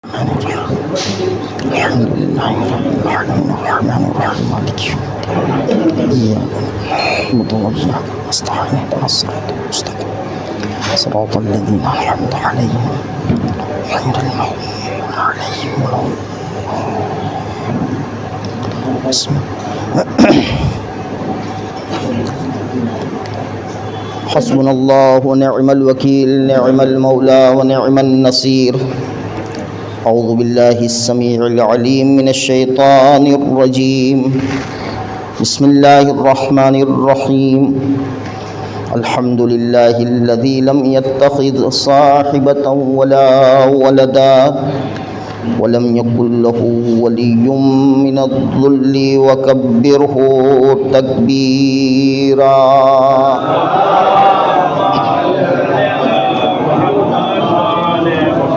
الحمد لله رب العالمين الرحمن الرحيم مالك يوم الدين إياك نعبد وإياك نستعين اهدنا الصراط المستقيم صراط الذين أنعمت عليهم غير المغضوب عليهم ولا الضالين. حسبنا الله ونعم الوكيل نعم المولى ونعم النصير. أعوذ بالله السميع العليم من الشيطان الرجيم. بسم الله الرحمن الرحيم. الحمد لله الذي لم يتخذ صاحبة ولا ولدا ولم يكن له ولي من الذل وكبره تكبيرا.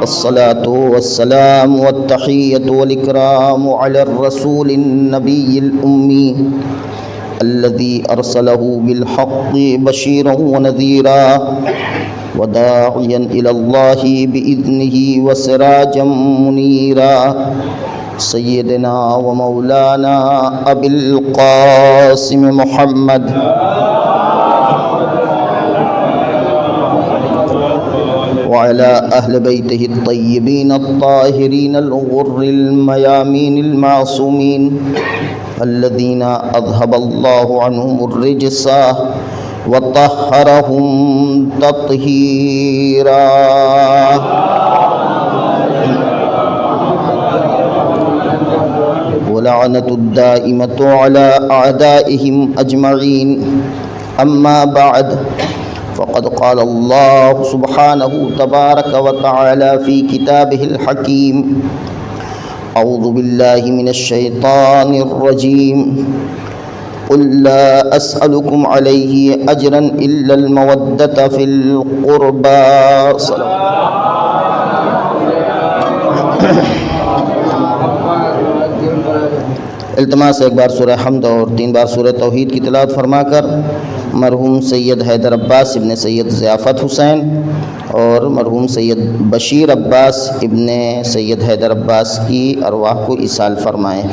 الصلاة والسلام والتحية والإكرام على الرسول النبي الأمي الذي أرسله بالحق بشيرا ونذيرا وداعيا إلى الله بإذنه وسراجا منيرا سيدنا ومولانا أبي القاسم محمد وعلى أهل بيته الطيبين الطاهرين الغر الميامين المعصومين الذين أذهب الله عنهم الرجس وطهرهم تطهيرا. ولعنة الدائمة على أعدائهم أجمعين. أما بعد فقد قال الله سبحانه تبارك وتعالى في كتابه الحكيم: أعوذ بالله من الشيطان الرجيم. قل لا أسألكم عليه أجرا إلا المودة في القربى. التماس ایک بار سورہ حمد اور 3 بار سورہ توحید کی تلاوت فرما کر مرحوم سید حیدر عباس ابن سید ضیافت حسین اور مرحوم سید بشیر عباس ابن سید حیدر عباس کی ارواح کو ایصال فرمائیں.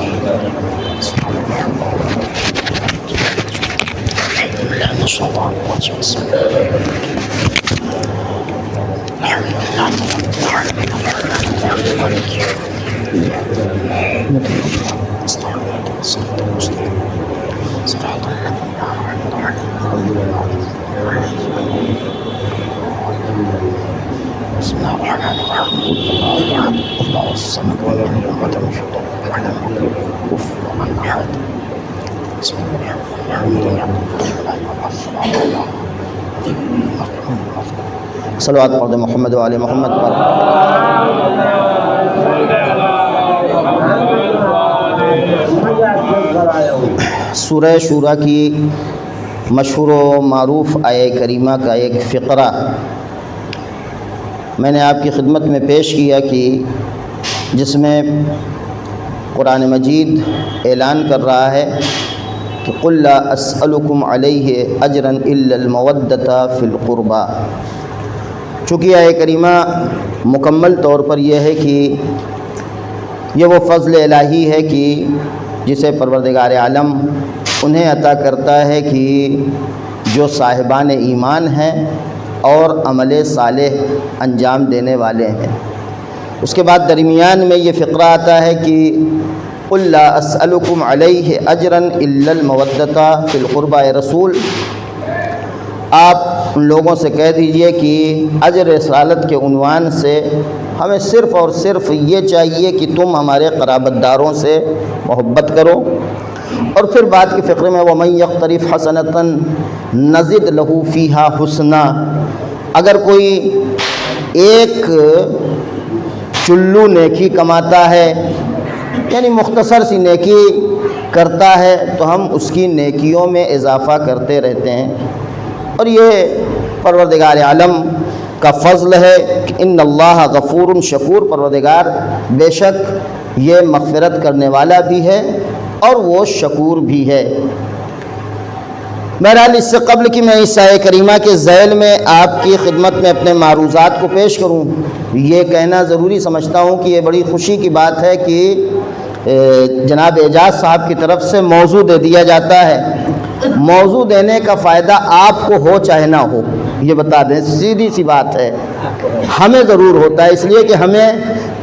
بسم الله الرحمن الرحيم. الله الصمد ولم يلد ولم يولد ولم يكن له كفوا احد. بسم الله الرحمن الرحيم. صلوات پڑھ دیں محمد و آل محمد پر. سورہ شورا کی مشہور و معروف آیہ کریمہ کا ایک فقرہ میں نے آپ کی خدمت میں پیش کیا کہ جس میں قرآن مجید اعلان کر رہا ہے کہ قل لا اسألکم علیہ اجرا الا المودۃ فی القربى. چونکہ آیہ کریمہ مکمل طور پر یہ ہے کہ یہ وہ فضل الہی ہے کہ جسے پروردگار عالم انہیں عطا کرتا ہے کہ جو صاحبان ایمان ہیں اور عمل صالح انجام دینے والے ہیں. اس کے بعد درمیان میں یہ فقرہ آتا ہے کہ قل لا اسألکم علیہ اجرا الا المودۃ فی القربى. رسول آپ ان لوگوں سے کہہ دیجئے کہ اجر رسالت کے عنوان سے ہمیں صرف اور صرف یہ چاہیے کہ تم ہمارے قرابت داروں سے محبت کرو. اور پھر بعد کے فقرے میں وَمَن يَقْتَرِفْ حَسَنَةً نَزِدْ لَهُ فِيهَا حُسْنًا. اگر کوئی ایک چلو نیکی کماتا ہے یعنی مختصر سی نیکی کرتا ہے تو ہم اس کی نیکیوں میں اضافہ کرتے رہتے ہیں. اور یہ پروردگار عالم کا فضل ہے کہ ان اللہ غفور شکور. پروردگار بے شک یہ مغفرت کرنے والا بھی ہے اور وہ شکور بھی ہے. بہرحال اس سے قبل کہ میں اس آیہ کریمہ کے ذیل میں آپ کی خدمت میں اپنے معروضات کو پیش کروں، یہ کہنا ضروری سمجھتا ہوں کہ یہ بڑی خوشی کی بات ہے کہ جناب اعجاز صاحب کی طرف سے موضوع دے دیا جاتا ہے۔ موضوع دینے کا فائدہ آپ کو ہو چاہے نہ ہو، یہ بتا دیں، سیدھی سی بات ہے، ہمیں ضرور ہوتا ہے، اس لیے کہ ہمیں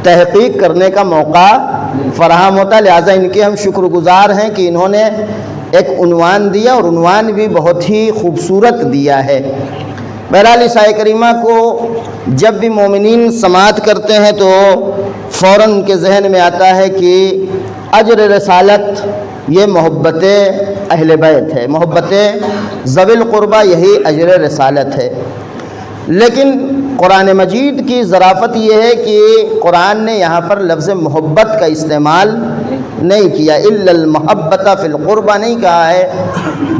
تحقیق کرنے کا موقع فراہم ہوتا ہے، لہٰذا ان کے ہم شکر گزار ہیں کہ انہوں نے ایک عنوان دیا اور عنوان بھی بہت ہی خوبصورت دیا ہے۔ بہرحال اس آیہ کریمہ کو جب بھی مومنین سماعت کرتے ہیں تو فوراً ان کے ذہن میں آتا ہے کہ اجر رسالت یہ محبت اہل بیت ہے، محبت ذوی القربہ یہی اجر رسالت ہے۔ لیکن قرآن مجید کی ظرافت یہ ہے کہ قرآن نے یہاں پر لفظ محبت کا استعمال نہیں کیا، الا المحبۃ فی القربہ نہیں کہا ہے،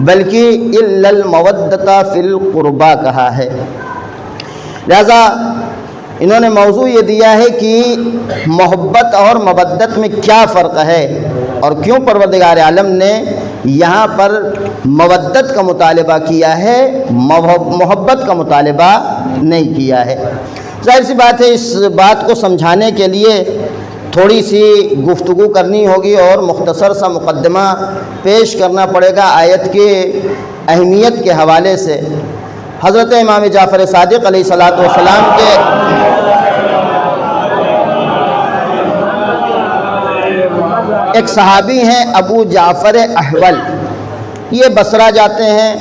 بلکہ الا المودۃ فی القربہ کہا ہے۔ لہذا انہوں نے موضوع یہ دیا ہے کہ محبت اور مودت میں کیا فرق ہے اور کیوں پروردگار عالم نے یہاں پر مودت کا مطالبہ کیا ہے، محبت کا مطالبہ نہیں کیا ہے۔ ظاہر سی بات ہے، اس بات کو سمجھانے کے لیے تھوڑی سی گفتگو کرنی ہوگی اور مختصر سا مقدمہ پیش کرنا پڑے گا آیت کی اہمیت کے حوالے سے۔ حضرت امام جعفر صادق علیہ الصلوۃ والسلام کے ایک صحابی ہیں ابو جعفر احول، یہ بصرہ جاتے ہیں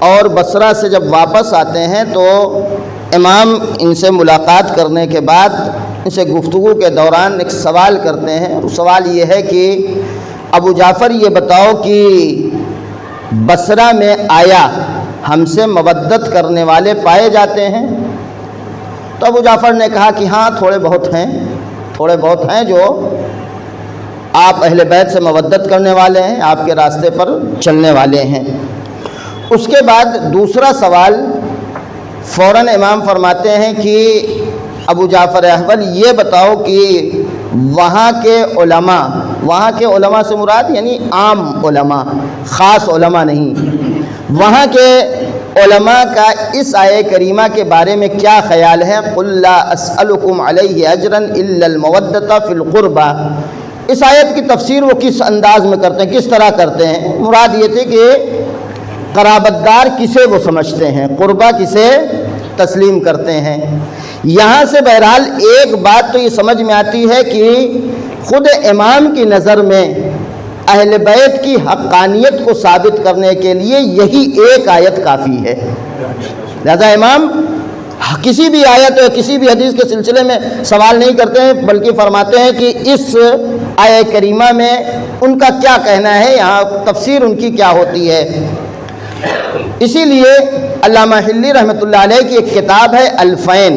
اور بصرہ سے جب واپس آتے ہیں تو امام ان سے ملاقات کرنے کے بعد ان سے گفتگو کے دوران ایک سوال کرتے ہیں، اور سوال یہ ہے کہ ابو جعفر یہ بتاؤ کہ بصرہ میں آیا ہم سے مودت کرنے والے پائے جاتے ہیں؟ تو ابو جعفر نے کہا کہ ہاں تھوڑے بہت ہیں جو آپ اہل بیت سے مودت کرنے والے ہیں، آپ کے راستے پر چلنے والے ہیں۔ اس کے بعد دوسرا سوال فوراً امام فرماتے ہیں کہ ابو جعفر احول یہ بتاؤ کہ وہاں کے علماء سے مراد یعنی عام علماء، خاص علماء نہیں، وہاں کے علماء کا اس آیہ کریمہ کے بارے میں کیا خیال ہے؟ قُلْ لَا أَسْأَلُكُمْ عَلَيْهِ أَجْرًا إِلَّا الْمَوَدَّةَ فِي الْقُرْبَى، اس آیت کی تفسیر وہ کس انداز میں کرتے ہیں، کس طرح کرتے ہیں؟ مراد یہ تھی کہ قرابت دار کسے وہ سمجھتے ہیں، قربہ کسے تسلیم کرتے ہیں۔ یہاں سے بہرحال ایک بات تو یہ سمجھ میں آتی ہے کہ خود امام کی نظر میں اہل بیت کی حقانیت کو ثابت کرنے کے لیے یہی ایک آیت کافی ہے۔ لہذا امام کسی بھی آیت یا کسی بھی حدیث کے سلسلے میں سوال نہیں کرتے ہیں، بلکہ فرماتے ہیں کہ اس آیہ کریمہ میں ان کا کیا کہنا ہے، یہاں تفسیر ان کی کیا ہوتی ہے۔ اسی لیے علامہ حلی رحمۃ اللہ علیہ کی ایک کتاب ہے الفین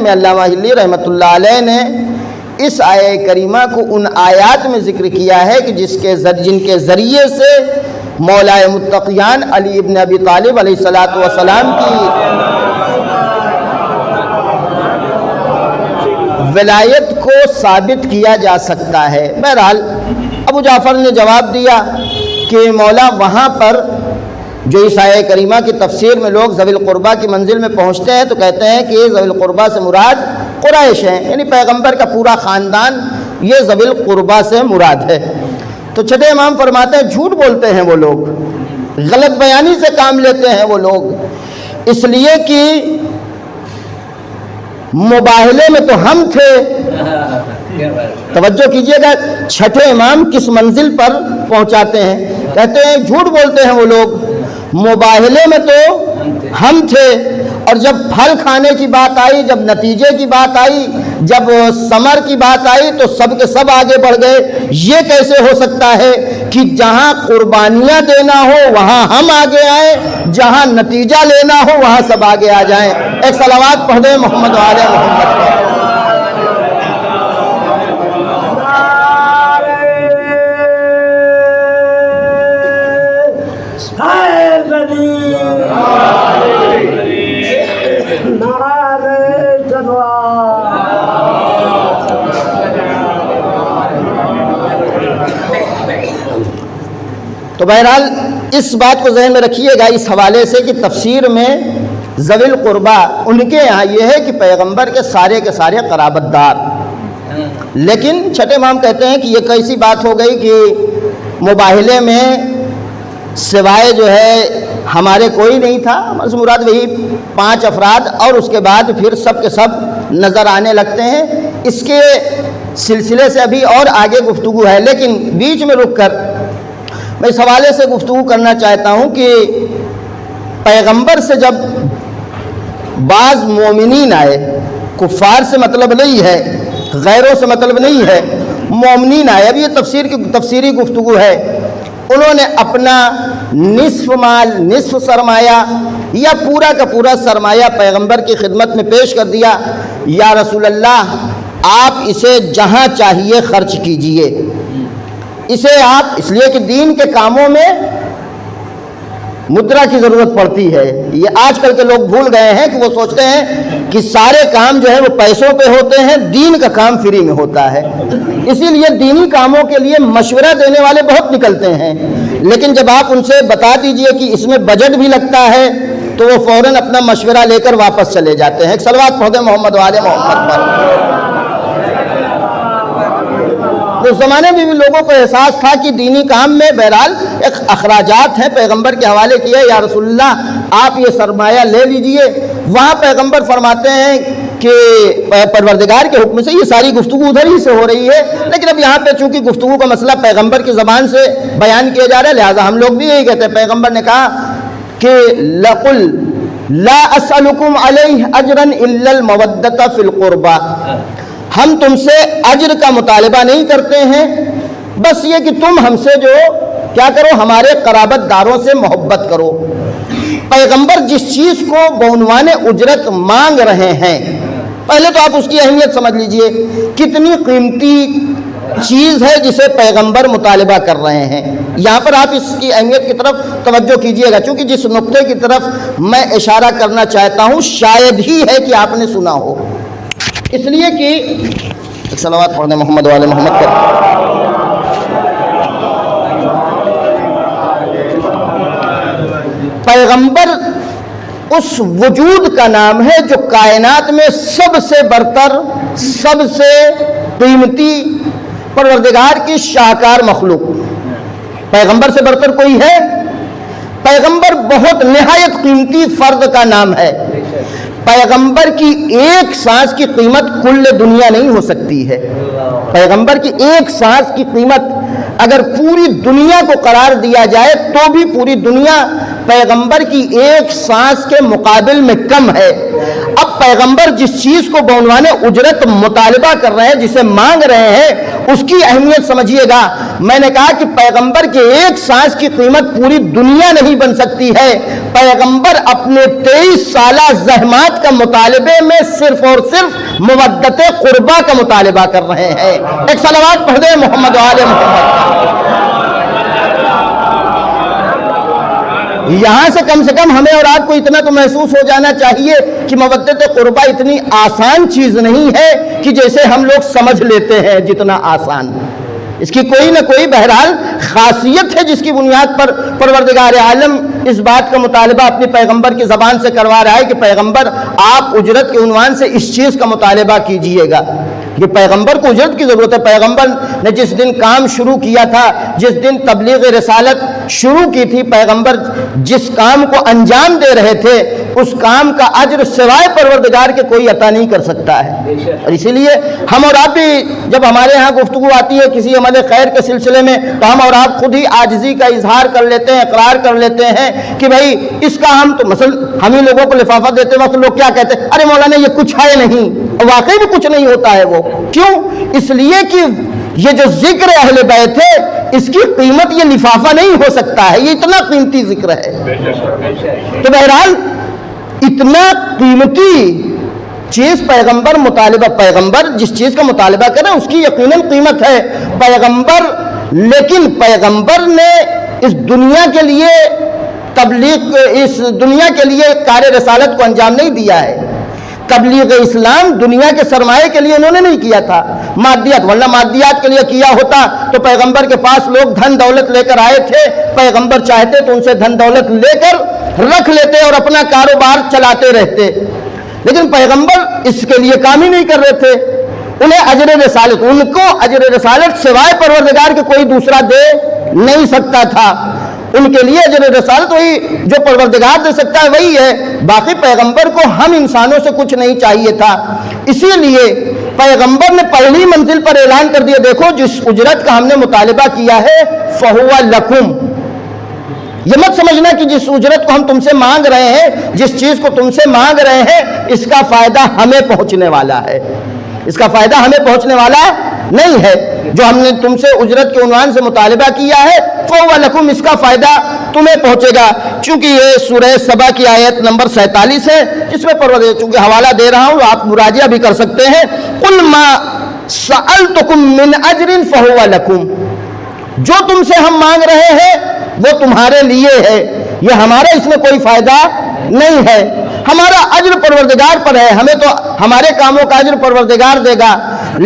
میں علامہ حلی رحمۃ اللہ علیہ نے اس آیہ کریمہ کو ان آیات میں ذکر کیا ہے کہ جن کے ذریعے سے مولا متقیان علی ابن ابی طالب علیہ الصلوۃ والسلام کی ولایت کو ثابت کیا جا سکتا ہے۔ بہرحال ابو جعفر نے جواب دیا کہ مولا وہاں پر جو اس آیہ کریمہ کی تفسیر میں لوگ ذوی القربہ کی منزل میں پہنچتے ہیں تو کہتے ہیں کہ ذوی القربہ سے مراد قریش ہیں، یعنی پیغمبر کا پورا خاندان یہ ذوی القربہ سے مراد ہے۔ تو چھٹے امام فرماتے ہیں جھوٹ بولتے ہیں وہ لوگ، غلط بیانی سے کام لیتے ہیں وہ لوگ، اس لیے کہ مباہلے میں تو ہم تھے۔ توجہ کیجئے گا چھٹے امام کس منزل پر پہنچاتے ہیں، کہتے ہیں جھوٹ بولتے ہیں وہ لوگ، مباہلے میں تو ہم تھے، اور جب پھل کھانے کی بات آئی، جب نتیجے کی بات آئی، جب ثمر کی بات آئی تو سب کے سب آگے بڑھ گئے۔ یہ کیسے ہو سکتا ہے کہ جہاں قربانیاں دینا ہو وہاں ہم آگے آئیں، جہاں نتیجہ لینا ہو وہاں سب آگے آ جائیں؟ ایک صلوات پڑھ دیں محمد و آل محمد پر۔ تو بہرحال اس بات کو ذہن میں رکھیے گا اس حوالے سے کہ تفسیر میں ذوی القربہ ان کے یہاں یہ ہے کہ پیغمبر کے سارے قرابت دار، لیکن چھٹے امام کہتے ہیں کہ یہ کیسی بات ہو گئی کہ مباہلے میں سوائے جو ہے ہمارے کوئی نہیں تھا، ہمارے مراد وہی 5 افراد، اور اس کے بعد پھر سب کے سب نظر آنے لگتے ہیں۔ اس کے سلسلے سے ابھی اور آگے گفتگو ہے، لیکن بیچ میں رک کر میں اس حوالے سے گفتگو کرنا چاہتا ہوں کہ پیغمبر سے جب بعض مومنین آئے، کفار سے مطلب نہیں ہے، غیروں سے مطلب نہیں ہے، مومنین آئے، اب یہ تفسیری گفتگو ہے، انہوں نے اپنا نصف مال، نصف سرمایہ یا پورا کا پورا سرمایہ پیغمبر کی خدمت میں پیش کر دیا، یا رسول اللہ آپ اسے جہاں چاہیے خرچ کیجئے، اسے آپ، اس لیے کہ دین کے کاموں میں مدرا کی ضرورت پڑتی ہے۔ یہ آج کل کے لوگ بھول گئے ہیں کہ وہ سوچتے ہیں کہ سارے کام جو ہے وہ پیسوں پہ ہوتے ہیں، دین کا کام فری میں ہوتا ہے، اسی لیے دینی کاموں کے لیے مشورہ دینے والے بہت نکلتے ہیں، لیکن جب آپ ان سے بتا دیجئے کہ اس میں بجٹ بھی لگتا ہے تو وہ فوراً اپنا مشورہ لے کر واپس چلے جاتے ہیں۔ ایک صلوات پڑھ دیں محمد وآل محمد پر۔ اس زمانے میں بھی لوگوں کو احساس تھا کہ دینی کام میں بہرحال ایک اخراجات ہیں، پیغمبر کے حوالے کیے، یا رسول اللہ آپ یہ سرمایہ لے لیجئے۔ وہاں پیغمبر فرماتے ہیں کہ پروردگار کے حکم سے یہ ساری گفتگو ادھر ہی سے ہو رہی ہے، لیکن اب یہاں پہ چونکہ گفتگو کا مسئلہ پیغمبر کی زبان سے بیان کیا جا رہا ہے، لہٰذا ہم لوگ بھی یہی کہتے ہیں۔ پیغمبر نے کہا کہ لَقُلْ لَا أَسْأَلُكُمْ عَلَيْهِ أَجْرًا إِلَّا الْمَوَدَّةَ فِي الْقُرْبَى، ہم تم سے اجر کا مطالبہ نہیں کرتے ہیں، بس یہ کہ تم ہم سے جو کیا کرو، ہمارے قرابت داروں سے محبت کرو۔ پیغمبر جس چیز کو بعنوان اجرت مانگ رہے ہیں، پہلے تو آپ اس کی اہمیت سمجھ لیجئے، کتنی قیمتی چیز ہے جسے پیغمبر مطالبہ کر رہے ہیں۔ یہاں پر آپ اس کی اہمیت کی طرف توجہ کیجئے گا، چونکہ جس نقطے کی طرف میں اشارہ کرنا چاہتا ہوں شاید ہی ہے کہ آپ نے سنا ہو، اس لیے کہ ایک صلوات پڑھنے محمد وآل محمد پر۔ پیغمبر اس وجود کا نام ہے جو کائنات میں سب سے برتر، سب سے قیمتی، پروردگار کی شاہکار مخلوق، پیغمبر سے برتر کوئی ہے؟ پیغمبر بہت نہایت قیمتی فرد کا نام ہے۔ پیغمبر کی ایک سانس کی قیمت کل دنیا نہیں ہو سکتی ہے۔ پیغمبر کی ایک سانس کی قیمت اگر پوری دنیا کو قرار دیا جائے تو بھی پوری دنیا پیغمبر کی ایک سانس کے مقابل میں کم ہے۔ اب پیغمبر جس چیز کو بعنوان اجرت مطالبہ کر رہے ہیں، جسے مانگ رہے ہیں، اس کی اہمیت سمجھیے گا۔ میں نے کہا کہ پیغمبر کے ایک سانس کی قیمت پوری دنیا نہیں بن سکتی ہے۔ پیغمبر اپنے 23 سالہ زحمات کا مطالبے میں صرف اور صرف مودت قربا کا مطالبہ کر رہے ہیں۔ ایک صلوات پڑھ دیں محمد وآل محمد۔ یہاں سے کم ہمیں اور آپ کو اتنا تو محسوس ہو جانا چاہیے کہ مودت قربا اتنی آسان چیز نہیں ہے کہ جیسے ہم لوگ سمجھ لیتے ہیں جتنا آسان، اس کی کوئی نہ کوئی بہرحال خاصیت ہے جس کی بنیاد پر پروردگار عالم اس بات کا مطالبہ اپنے پیغمبر کی زبان سے کروا رہا ہے کہ پیغمبر آپ اجرت کے عنوان سے اس چیز کا مطالبہ کیجئے گا۔ یہ پیغمبر کو اجرت کی ضرورت ہے۔ پیغمبر نے جس دن کام شروع کیا تھا، جس دن تبلیغ رسالت شروع کی تھی، پیغمبر جس کام کو انجام دے رہے تھے اس کام کا اجر سوائے پروردگار کے کوئی عطا نہیں کر سکتا ہے۔ اور اسی لیے ہم اور آپ بھی جب ہمارے ہاں گفتگو آتی ہے کسی عمل خیر کے سلسلے میں تو ہم اور آپ خود ہی عاجزی کا اظہار کر لیتے ہیں، اقرار کر لیتے ہیں کہ بھائی اس کا ہم تو مثلا ہم ہی لوگوں کو لفافہ دیتے وقت لوگ کیا کہتے ہیں، ارے مولانا یہ کچھ ہے نہیں، واقعی بھی کچھ نہیں ہوتا ہے وہ۔ کیوں؟ اس لیے کہ یہ جو ذکر اہل بیت ہے اس کی قیمت یہ لفافہ نہیں ہو سکتا ہے، یہ اتنا قیمتی ذکر ہے۔ تو بہرحال اتنا قیمتی چیز پیغمبر جس چیز کا مطالبہ کرے اس کی یقیناً قیمت ہے۔ لیکن پیغمبر نے اس دنیا کے لیے تبلیغ، اس دنیا کے لیے کار رسالت کو انجام نہیں دیا ہے۔ تبلیغ اسلام دنیا کے سرمایے کے لیے انہوں نے نہیں کیا تھا، مادیات، ورنہ مادیات کے لیے کیا ہوتا تو پیغمبر کے پاس لوگ دھن دولت لے کر آئے تھے، پیغمبر چاہتے تو ان سے دھن دولت لے کر رکھ لیتے اور اپنا کاروبار چلاتے رہتے، لیکن پیغمبر اس کے لیے کام ہی نہیں کر رہے تھے۔ انہیں اجر رسالت، ان کو اجر رسالت سوائے پروردگار کے کوئی دوسرا دے نہیں سکتا تھا، ان کے لیے اجر رسالت وہی جو پروردگار دے سکتا ہے وہی ہے، باقی پیغمبر کو ہم انسانوں سے کچھ نہیں چاہیے تھا۔ اسی لیے پیغمبر نے پہلی منزل پر اعلان کر دیا، دیکھو جس اجرت کا ہم نے مطالبہ کیا ہے فَهُوَ لَكُمْ، یہ مت سمجھنا کہ جس اجرت کو ہم تم سے مانگ رہے ہیں، جس چیز کو تم سے مانگ رہے ہیں، اس کا فائدہ ہمیں پہنچنے والا ہے، اس کا فائدہ ہمیں پہنچنے والا نہیں ہے۔ جو ہم نے تم سے اجرت کے عنوان سے مطالبہ کیا ہے فَهُوَ لَكُمْ، اس کا فائدہ تمہیں پہنچے گا۔ چونکہ یہ سورہ سبا کی آیت نمبر 47 ہے، جس میں پروردگار، چونکہ حوالہ دے رہا ہوں آپ مراجعہ بھی کر سکتے ہیں، قُلْ مَا سَأَلْتُكُم مِّنْ أَجْرٍ فَهُوَ لَكُمْ، جو تم سے ہم مانگ رہے ہیں وہ تمہارے لیے ہے، یہ ہمارا اس میں کوئی فائدہ نہیں ہے، ہمارا اجر پروردگار پر ہے، ہمیں تو ہمارے کاموں کا اجر پروردگار دے گا،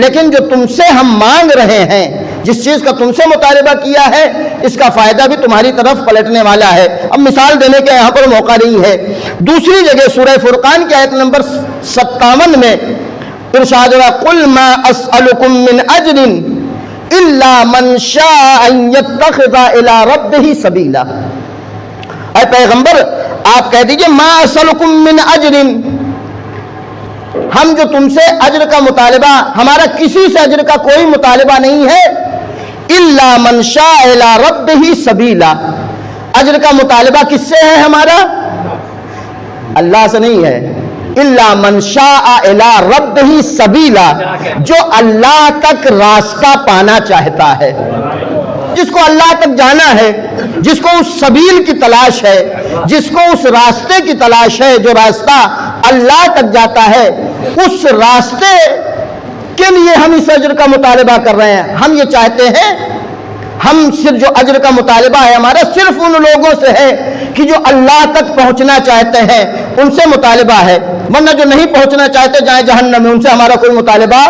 لیکن جو تم سے ہم مانگ رہے ہیں، جس چیز کا تم سے مطالبہ کیا ہے، اس کا فائدہ بھی تمہاری طرف پلٹنے والا ہے۔ اب مثال دینے کے یہاں پر موقع نہیں ہے۔ دوسری جگہ سورہ فرقان کی آیت نمبر 57 میں ارشاد ہوا قُلْ مَا أَسْأَلُكُم مِّنْ أَجْرٍ إِلَّا مَنْ شَاءَ أَن يَتَّخِذَ إِلَىٰ رَبِّهِ سَبِيلًا، اے پیغمبر آپ کہہ دیجئے ما أَسْأَلُكُم مِّنْ أَجْرٍ، ہم جو تم سے اجر کا مطالبہ، ہمارا کسی سے اجر کا کوئی مطالبہ نہیں ہے، إِلَّا مَنْ شَاءَ إِلَىٰ رَبِّهِ سَبِيلًا، اجر کا مطالبہ کس سے ہے ہمارا؟ اللہ سے نہیں ہے، إِلَّا مَنْ شَاءَ إِلَىٰ رَبِّهِ سَبِيلًا، جو اللہ تک راستہ پانا چاہتا ہے، جس کو اللہ تک جانا ہے، جس کو اس سبیل کی تلاش ہے، جس کو اس راستے کی تلاش ہے جو راستہ اللہ تک جاتا ہے، اس راستے کے لیے ہم اس اجر کا مطالبہ کر رہے ہیں۔ ہم یہ چاہتے ہیں، ہم صرف جو اجر کا مطالبہ ہے ہمارا صرف ان لوگوں سے ہے کہ جو اللہ تک پہنچنا چاہتے ہیں، ان سے مطالبہ ہے، ورنہ جو نہیں پہنچنا چاہتے جائیں جہنم میں، ان سے ہمارا کوئی مطالبہ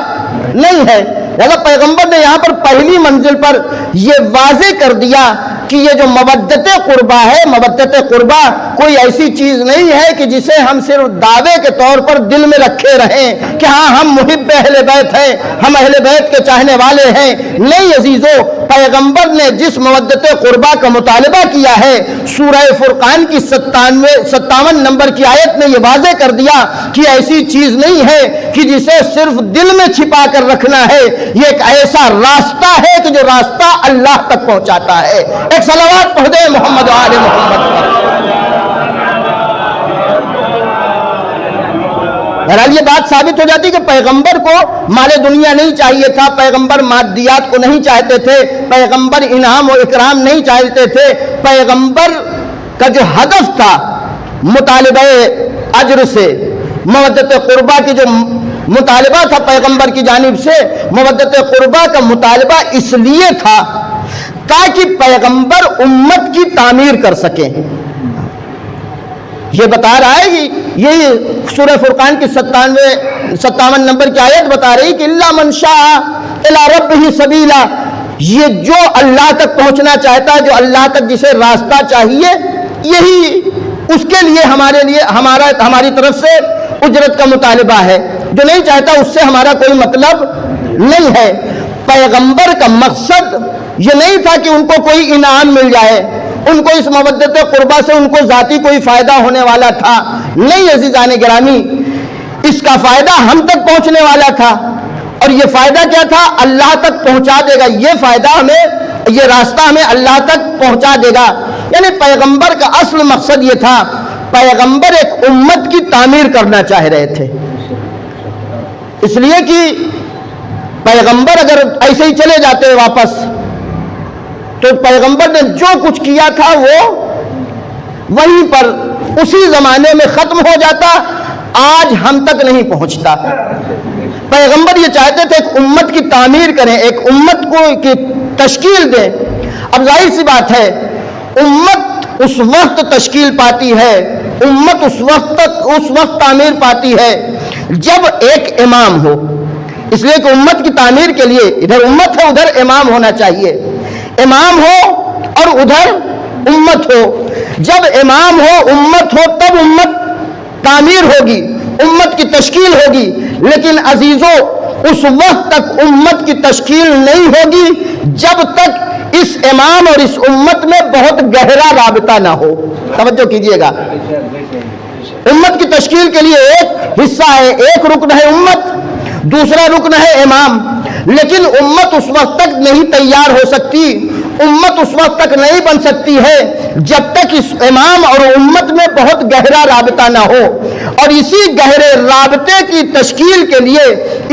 نہیں ہے۔ لہذا پیغمبر نے یہاں پر پہلی منزل پر یہ واضح کر دیا کہ یہ جو مودت قربہ ہے، مودت قربہ کوئی ایسی چیز نہیں ہے کہ جسے ہم صرف دعوے کے طور پر دل میں رکھے رہیں کہ ہاں ہم محب اہل بیت ہیں، ہم اہل بیت کے چاہنے والے ہیں۔ نہیں عزیزو، پیغمبر نے جس مودت قربہ کا مطالبہ کیا ہے، سورہ فرقان کی 57 نمبر کی آیت میں یہ واضح کر دیا کہ ایسی چیز نہیں ہے کہ جسے صرف دل میں چھپا کر رکھنا ہے، یہ ایک ایسا راستہ ہے کہ جو راستہ اللہ تک پہنچاتا ہے۔ ایک صلوات پڑھ دیں محمد و آل محمد پر۔ بہرحال یہ بات ثابت ہو جاتی کہ پیغمبر کو مال دنیا نہیں چاہیے تھا، پیغمبر مادیات کو نہیں چاہتے تھے، پیغمبر انعام و اکرام نہیں چاہتے تھے، پیغمبر کا جو ہدف تھا مطالبہ اجر سے، مودت قربہ کی جو مطالبہ تھا پیغمبر کی جانب سے، مودت قربہ کا مطالبہ اس لیے تھا تاکہ پیغمبر امت کی تعمیر کر سکیں۔ یہ بتا رہا ہے کہ یہ سورہ فرقان کی 57 نمبر کی آیت بتا رہی کہ الا من شاء الی ربہ سبیلا، یہ جو اللہ تک پہنچنا چاہتا ہے، جو اللہ تک جسے راستہ چاہیے، یہی اس کے لیے ہماری طرف سے اجرت کا مطالبہ ہے، جو نہیں چاہتا اس سے ہمارا کوئی مطلب نہیں ہے۔ پیغمبر کا مقصد یہ نہیں تھا کہ ان کو کوئی انعام مل جائے، ان کو اس مودت قربہ سے ان کو ذاتی کوئی فائدہ ہونے والا تھا، نہیں عزیزان گرامی، اس کا فائدہ ہم تک پہنچنے والا تھا، اور یہ فائدہ کیا تھا؟ اللہ تک پہنچا دے گا، یہ فائدہ ہمیں، یہ راستہ ہمیں اللہ تک پہنچا دے گا۔ یعنی پیغمبر کا اصل مقصد یہ تھا، پیغمبر ایک امت کی تعمیر کرنا چاہ رہے تھے، اس لیے کہ پیغمبر اگر ایسے ہی چلے جاتے واپس تو پیغمبر نے جو کچھ کیا تھا وہ وہیں پر اسی زمانے میں ختم ہو جاتا، آج ہم تک نہیں پہنچتا۔ پیغمبر یہ چاہتے تھے ایک امت کی تعمیر کریں، ایک امت کو کی تشکیل دیں۔ اب ظاہر سی بات ہے، امت اس وقت تشکیل پاتی ہے، امت اس وقت تعمیر پاتی ہے جب ایک امام ہو، اس لیے کہ امت کی تعمیر کے لیے ادھر امت ہے ادھر امام ہونا چاہیے، امام ہو اور ادھر امت ہو، جب امام ہو امت ہو تب امت تعمیر ہوگی، امت کی تشکیل ہوگی، لیکن عزیزو اس وقت تک امت کی تشکیل نہیں ہوگی جب تک اس امام اور اس امت میں بہت گہرا رابطہ نہ ہو۔ توجہ کیجئے گا، امت کی تشکیل کے لیے ایک حصہ ہے، ایک رکن ہے امت، دوسرا رکن ہے امام، لیکن امت اس وقت تک نہیں تیار ہو سکتی، امت اس وقت تک نہیں بن سکتی ہے جب تک اس امام اور امت میں بہت گہرا رابطہ نہ ہو۔ اور اسی گہرے رابطے کی تشکیل کے لیے،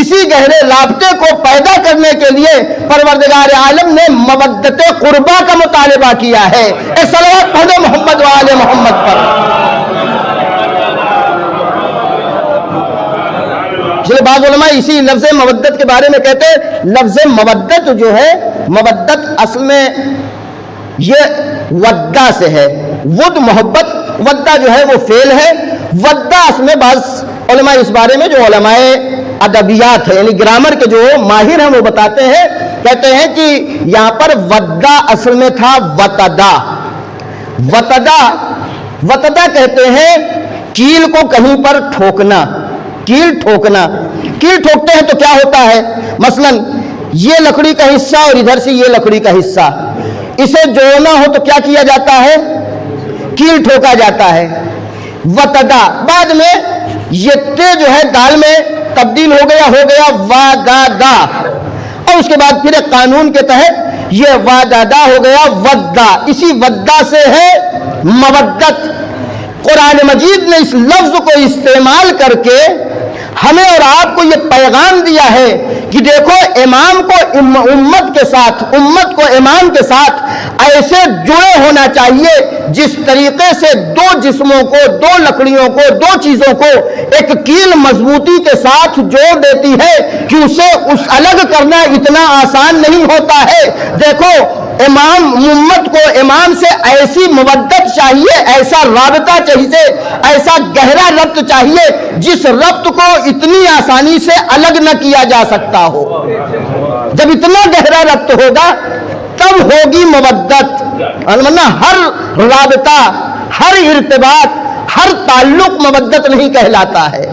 اسی گہرے رابطے کو پیدا کرنے کے لیے پروردگار عالم نے مودت قربا کا مطالبہ کیا ہے۔ اے صلوات پڑھو محمد و آل محمد پر۔ چلے بعض علماء اسی لفظ مودت کے بارے میں کہتے ہیں، لفظ مودت جو ہے، مودت اصل میں یہ ودا سے ہے، ود محبت، ودا جو ہے وہ فعل ہے، ودا اصل میں بعض علماء اس بارے میں جو علماء ادبیات ہے یعنی گرامر کے جو ماہر ہیں وہ بتاتے ہیں، کہتے ہیں کہ یہاں پر ودا اصل میں تھا وتدا، وتدا، وتدا کہتے ہیں کیل کو کہیں پر ٹھوکنا، کیل ٹھوکنا، کیل ٹھوکتے ہیں تو کیا ہوتا ہے، مثلا یہ لکڑی کا حصہ اور ادھر سے یہ لکڑی کا حصہ، اسے جوڑنا ہو تو کیا کیا جاتا ہے، کیل ٹھوکا جاتا ہے۔ وتدا بعد میں یہ تے جو ہے دال میں تبدیل ہو گیا وادادا، اور اس کے بعد پھر ایک قانون کے تحت یہ وادادا ہو گیا ودا، اسی ودا سے ہے مودت۔ قرآن مجید نے اس لفظ کو استعمال کر کے ہمیں اور آپ کو یہ پیغام دیا ہے کہ دیکھو امام کو امت کے ساتھ، امت کو امام کے ساتھ ایسے جڑے ہونا چاہیے جس طریقے سے دو جسموں کو، دو لکڑیوں کو، دو چیزوں کو ایک کیل مضبوطی کے ساتھ جوڑ دیتی ہے کہ اسے الگ کرنا اتنا آسان نہیں ہوتا ہے۔ دیکھو امام، امت کو امام سے ایسی مودت چاہیے، ایسا رابطہ چاہیے، ایسا گہرا ربط چاہیے جس ربط کو اتنی آسانی سے الگ نہ کیا جا سکتا ہو۔ جب اتنا گہرا ربط ہوگا تب ہوگی مودت، ورنہ ہر رابطہ، ہر ارتباط، ہر تعلق مودت نہیں کہلاتا ہے،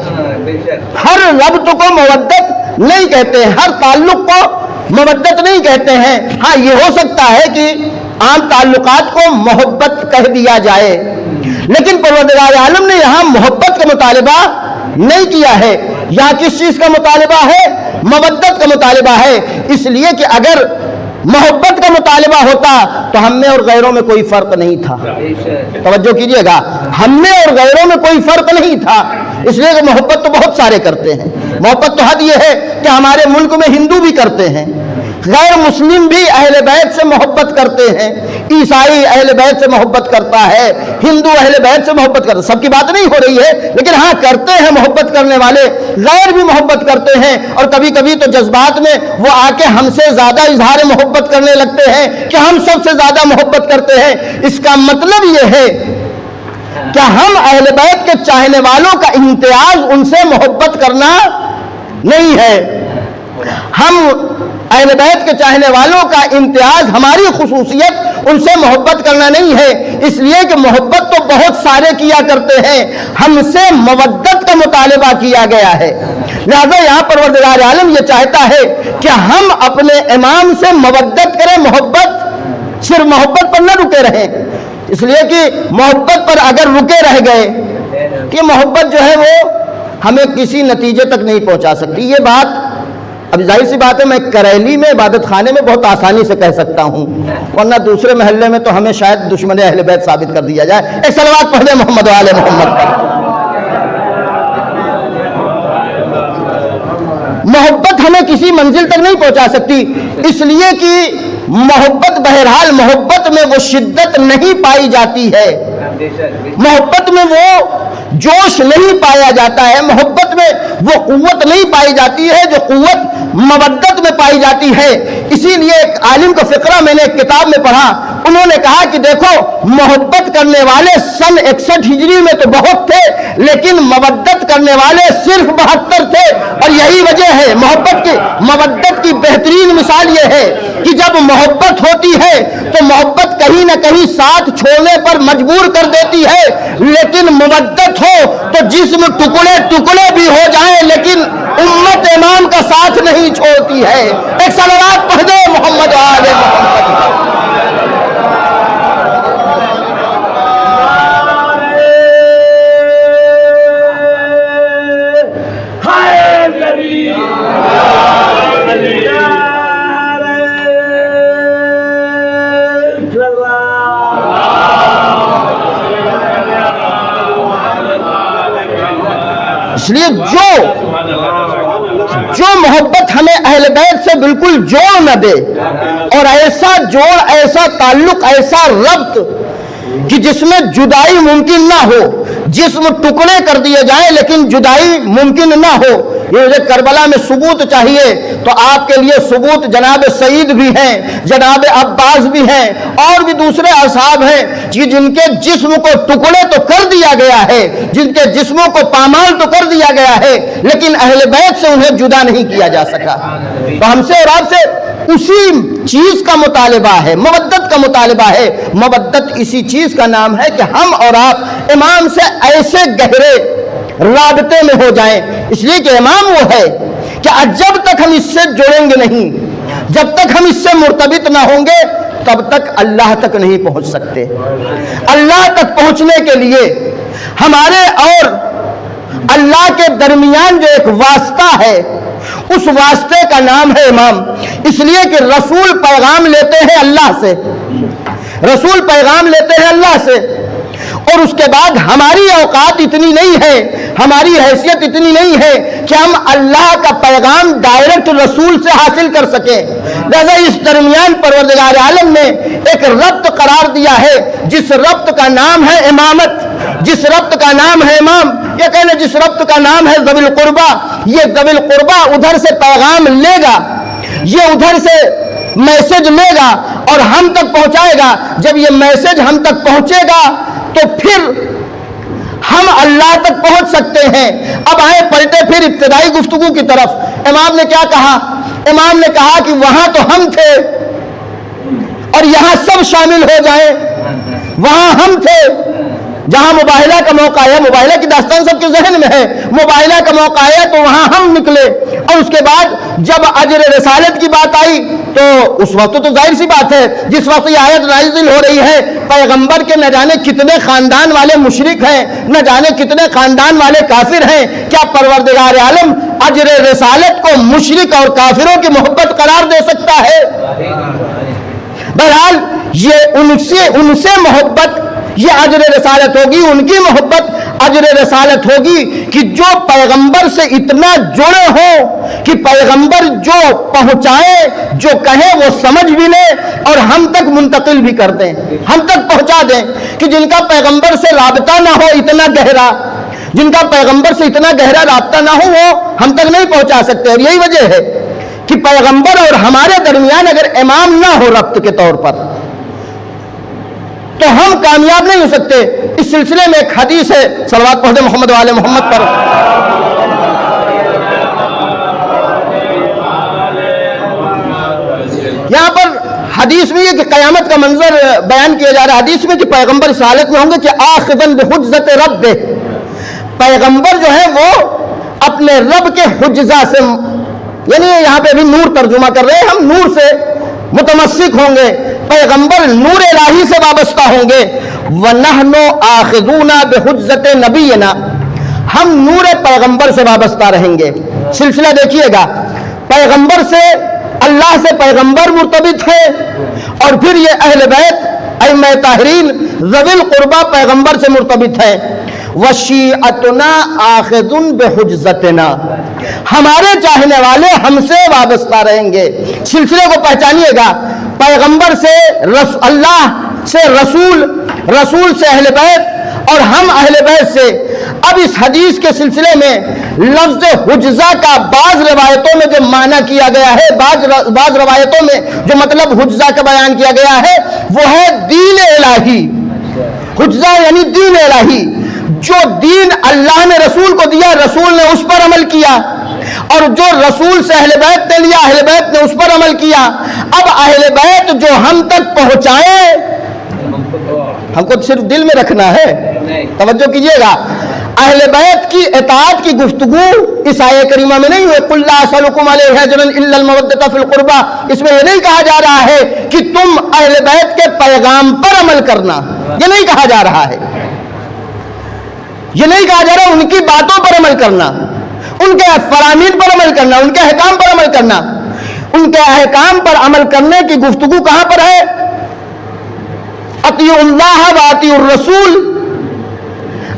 ہر ربط کو مودت نہیں کہتے، ہر تعلق کو مودت نہیں کہتے ہیں۔ ہاں یہ ہو سکتا ہے کہ عام تعلقات کو محبت کہہ دیا جائے، لیکن پروردگار عالم نے یہاں محبت کا مطالبہ نہیں کیا ہے، یہاں کس چیز کا مطالبہ ہے، مودت کا مطالبہ ہے۔ اس لیے کہ اگر محبت کا مطالبہ ہوتا تو ہم میں اور غیروں میں کوئی فرق نہیں تھا۔ توجہ کیجئے گا، ہم میں اور غیروں میں کوئی فرق نہیں تھا، اس لیے کہ محبت تو بہت سارے کرتے ہیں۔ محبت تو حد یہ ہے کہ ہمارے ملک میں ہندو بھی کرتے ہیں، غیر مسلم بھی اہل بیت سے محبت کرتے ہیں، عیسائی اہل بیت سے محبت کرتا ہے، ہندو اہل بیت سے محبت کرتا ہے، سب کی بات نہیں ہو رہی ہے، لیکن ہاں کرتے ہیں محبت کرنے والے، غیر بھی محبت کرتے ہیں، اور کبھی کبھی تو جذبات میں وہ آ کے ہم سے زیادہ اظہار محبت کرنے لگتے ہیں کہ ہم سب سے زیادہ محبت کرتے ہیں۔ اس کا مطلب یہ ہے کہ ہم اہل بیت کے چاہنے والوں کا امتیاز ان سے محبت کرنا نہیں ہے، ہم اہل بیت کے چاہنے والوں کا امتیاز، ہماری خصوصیت ان سے محبت کرنا نہیں ہے، اس لیے کہ محبت تو بہت سارے کیا کرتے ہیں، ہم سے مودت کا مطالبہ کیا گیا ہے۔ لہذا یہاں پروردگار عالم یہ چاہتا ہے کہ ہم اپنے امام سے مودت کریں، محبت صرف محبت پر نہ رکے رہیں، اس لیے کہ محبت پر اگر رکے رہ گئے کہ محبت جو ہے وہ ہمیں کسی نتیجے تک نہیں پہنچا سکتی۔ یہ بات اب ظاہر سی بات ہے میں کریلی میں عبادت خانے میں بہت آسانی سے کہہ سکتا ہوں، ورنہ دوسرے محلے میں تو ہمیں شاید دشمن اہل بیت ثابت کر دیا جائے۔ ایک صلوات پڑھ دیں محمد و آل محمد۔ محبت ہمیں کسی منزل تک نہیں پہنچا سکتی، اس لیے کہ محبت بہرحال محبت میں وہ شدت نہیں پائی جاتی ہے، محبت میں وہ جوش نہیں پایا جاتا ہے، محبت میں وہ قوت نہیں پائی جاتی ہے جو قوت مودت میں پائی جاتی ہے۔ اسی لیے ایک عالم کا فقرہ میں نے ایک کتاب میں پڑھا، انہوں نے کہا کہ دیکھو محبت کرنے والے سن 61 ہجری میں تو بہت تھے، لیکن مودت کرنے والے صرف 72 تھے، اور یہی وجہ ہے مودت کی بہترین مثال یہ ہے کہ جب محبت ہوتی ہے تو محبت کہیں نہ کہیں ساتھ چھوڑنے پر مجبور کر دیتی ہے، لیکن مودت ہو تو جسم ٹکڑے ٹکڑے بھی ہو جائیں لیکن امت امام کا ساتھ نہیں چھوڑتی ہے۔ ایک صلوات پڑھ دو محمد آل محمد۔ اس لیے جو محبت ہمیں اہل بیت سے بالکل جوڑ نہ دے، اور ایسا جوڑ، ایسا تعلق، ایسا ربط کہ جس میں جدائی ممکن نہ ہو، جسم ٹکڑے کر دیے جائیں لیکن جدائی ممکن نہ ہو، یہ کربلا میں ثبوت چاہیے تو آپ کے لیے ثبوت جناب سعید بھی ہیں، جناب عباس بھی ہیں، اور بھی دوسرے اصحاب ہیں کہ جن کے جسم کو ٹکڑے تو کر دیا گیا ہے، جن کے جسموں کو پامال تو کر دیا گیا ہے، لیکن اہل بیت سے انہیں جدا نہیں کیا جا سکا۔ تو ہم سے اور آپ سے اسی چیز کا مطالبہ ہے، مودت کا مطالبہ ہے۔ مودت اسی چیز کا نام ہے کہ ہم اور آپ امام سے ایسے گہرے رابطے میں ہو جائیں، اس لیے کہ امام وہ ہے کہ جب تک ہم اس سے جڑیں گے نہیں، جب تک ہم اس سے مرتبط نہ ہوں گے تب تک اللہ تک نہیں پہنچ سکتے۔ اللہ تک پہنچنے کے لیے ہمارے اور اللہ کے درمیان جو ایک واسطہ ہے، اس واسطے کا نام ہے امام۔ اس لیے کہ رسول پیغام لیتے ہیں اللہ سے، رسول پیغام لیتے ہیں اللہ سے، اور اس کے بعد ہماری اوقات اتنی نہیں ہے، ہماری حیثیت اتنی نہیں ہے کہ ہم اللہ کا پیغام ڈائریکٹ رسول سے حاصل کر سکیں، لہذا اس درمیان پروردگار عالم نے ایک ربط قرار دیا ہے، جس ربط کا نام ہے امامت، جس ربط کا نام ہے امام، یہ کہنا جس ربط کا نام ہے ذوی القربہ۔ یہ ذوی القربہ ادھر سے پیغام لے گا، یہ ادھر سے میسج لے گا اور ہم تک پہنچائے گا۔ جب یہ میسج ہم تک پہنچے گا تو پھر ہم اللہ تک پہنچ سکتے ہیں۔ اب آئے پلٹے پھر ابتدائی گفتگو کی طرف۔ امام نے کیا کہا؟ امام نے کہا کہ وہاں تو ہم تھے اور یہاں سب شامل ہو جائیں۔ وہاں ہم تھے جہاں مباہلہ کا موقع ہے، مباہلہ کی داستان سب کے ذہن میں ہے، مباہلہ کا موقع ہے تو وہاں ہم نکلے، اور اس کے بعد جب اجر رسالت کی بات آئی تو اس وقت تو ظاہر سی بات ہے، جس وقت یہ آیت نازل ہو رہی ہے، پیغمبر کے نہ جانے کتنے خاندان والے مشرک ہیں، نہ جانے کتنے خاندان والے کافر ہیں، کیا پروردگار عالم اجر رسالت کو مشرک اور کافروں کی محبت قرار دے سکتا ہے؟ بہرحال یہ ان سے محبت، یہ اجر رسالت ہوگی، ان کی محبت اجر رسالت ہوگی کہ جو پیغمبر سے اتنا جڑے ہوں کہ پیغمبر جو پہنچائے، جو کہے وہ سمجھ بھی لے اور ہم تک منتقل بھی کر دیں، ہم تک پہنچا دیں، کہ جن کا پیغمبر سے رابطہ نہ ہو اتنا گہرا، جن کا پیغمبر سے اتنا گہرا رابطہ نہ ہو وہ ہم تک نہیں پہنچا سکتے۔ اور یہی وجہ ہے کہ پیغمبر اور ہمارے درمیان اگر امام نہ ہو ربط کے طور پر تو ہم کامیاب نہیں ہو سکتے۔ اس سلسلے میں ایک حدیث ہے، صلوات پڑھ دیں محمد وآل محمد پر۔ یہاں پر حدیث میں یہ کہ قیامت کا منظر بیان کیا جا رہا ہے، حدیث میں کہ پیغمبر اس حالت میں ہوں گے کہ آخذاً بحجزۃ ربہ، پیغمبر جو ہے وہ اپنے رب کے حجزہ سے، یعنی یہاں پہ بھی نور ترجمہ کر رہے ہیں، ہم نور سے متمسک ہوں گے، پیغمبر نور الہی سے وابستہ ہوں گے۔ وَنَحْنُ آخِذُونَ بِحُجَّةِ نَبِيِّنَا، ہم نور پیغمبر سے وابستہ رہیں گے۔ سلسلہ دیکھیے گا، پیغمبر سے، اللہ سے پیغمبر مرتبط ہے، اور پھر یہ اہل بیت ائمہ طاہرین ذوی القربہ پیغمبر سے مرتبط ہے۔ وَشِيعَتُنَا آخِذٌ بِحُجَّتِنَا، ہمارے چاہنے والے ہم سے وابستہ رہیں گے۔ سلسلے کو پہچانیے گا، پیغمبر سے اللہ سے رسول، رسول سے اہل بیت، اور ہم اہل بیت سے اب اس حدیث کے سلسلے میں لفظ حجزہ کا بعض روایتوں میں جو معنی کیا گیا ہے، بعض روایتوں میں جو مطلب حجزہ کا بیان کیا گیا ہے وہ ہے دین الہی۔ حجزہ یعنی دین الہی، جو دین اللہ نے رسول کو دیا، رسول نے اس پر عمل کیا، اور جو رسول سے اہل بیت نے لیا، اہل بیت نے اس پر عمل کیا۔ اب اہل بیت جو ہم تک پہنچائے، ہم کو صرف دل میں رکھنا ہے، توجہ کیجئے گا، اہل بیت کی اطاعت کی گفتگو اس آیہ کریمہ میں نہیں ہوئے قُلْ لَا أَسْأَلُكُمْ عَلَيْهِ أَجْرًا إِلَّا الْمَوَدَّةَ فِي الْقُرْبَى۔ اس میں یہ نہیں کہا جا رہا ہے کہ تم اہل بیت کے پیغام پر عمل کرنا، یہ نہیں کہا جا رہا ہے، یہ نہیں کہا جا رہا ان کی باتوں پر عمل کرنا، ان کے فرامین پر عمل کرنا، ان کے احکام پر عمل کرنا۔ ان کے احکام پر عمل کرنے کی گفتگو کہاں پر ہے؟ اطیعوا اللہ و اطیعوا الرسول،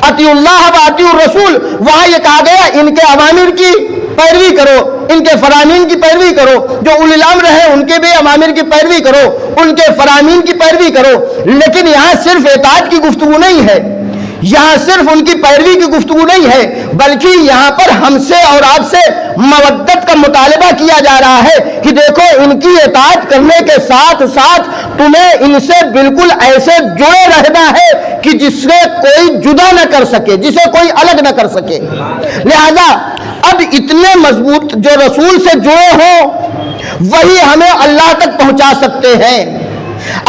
اطیعوا اللہ و اطیعوا الرسول، وہاں یہ کہا گیا ان کے اوامر کی پیروی کرو، ان کے فرامین کی پیروی کرو، جو اولی الامر ہیں ان کے بھی اوامر کی پیروی کرو، ان کے فرامین کی پیروی کرو۔ لیکن یہاں صرف اطاعت کی گفتگو نہیں ہے، یہاں صرف ان کی پیروی کی گفتگو نہیں ہے، بلکہ یہاں پر ہم سے اور آپ سے مودت کا مطالبہ کیا جا رہا ہے کہ دیکھو ان کی اطاعت کرنے کے ساتھ ساتھ تمہیں ان سے بالکل ایسے جڑے رہنا ہے کہ جس سے کوئی جدا نہ کر سکے، جسے کوئی الگ نہ کر سکے۔ لہذا اب اتنے مضبوط جو رسول سے جڑے ہوں وہی ہمیں اللہ تک پہنچا سکتے ہیں۔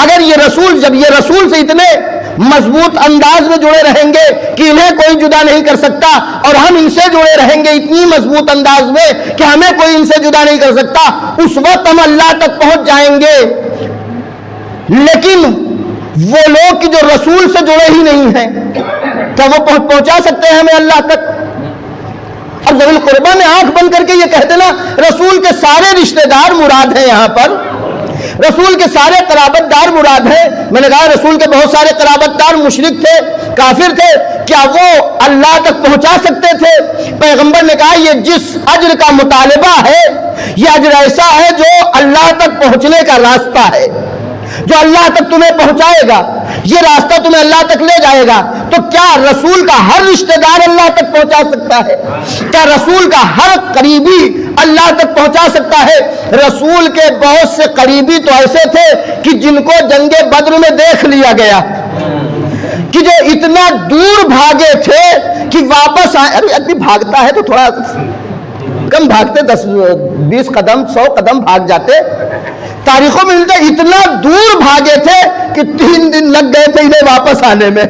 اگر یہ رسول، جب یہ رسول سے اتنے مضبوط انداز میں جڑے رہیں گے کہ انہیں کوئی جدا نہیں کر سکتا، اور ہم ان سے جڑے رہیں گے اتنی مضبوط انداز میں کہ ہمیں کوئی ان سے جدا نہیں کر سکتا، اس وقت ہم اللہ تک پہنچ جائیں گے۔ لیکن وہ لوگ کہ جو رسول سے جڑے ہی نہیں ہیں، کیا وہ پہنچا سکتے ہیں ہمیں اللہ تک؟ اب ذوی القربہ میں آنکھ بند کر کے یہ کہتے نا رسول کے سارے رشتہ دار مراد ہیں، یہاں پر رسول کے سارے قرابت دار مراد ہیں۔ میں نے کہا رسول کے بہت سارے قرابت دار مشرک تھے، کافر تھے، کیا وہ اللہ تک پہنچا سکتے تھے؟ پیغمبر نے کہا یہ جس اجر کا مطالبہ ہے یہ اجر ایسا ہے جو اللہ تک پہنچنے کا راستہ ہے، جو اللہ تک تمہیں پہنچائے گا، یہ راستہ تمہیں اللہ تک لے جائے گا۔ تو کیا رسول کا ہر رشتہ دار اللہ تک پہنچا سکتا ہے؟ کیا رسول کا ہر قریبی اللہ تک پہنچا سکتا ہے؟ رسول کے بہت سے قریبی تو ایسے تھے کہ جن کو جنگ بدر میں دیکھ لیا گیا، کہ جو اتنا دور بھاگے تھے کہ واپس آئے۔ ارے آدمی بھاگتا ہے تو تھوڑا کم بھاگتے، 10-20 قدم 100 قدم بھاگ جاتے، تاریخوں میں ملتا اتنا دور بھاگے تھے کہ 3 دن لگ گئے تھے انہیں واپس آنے میں۔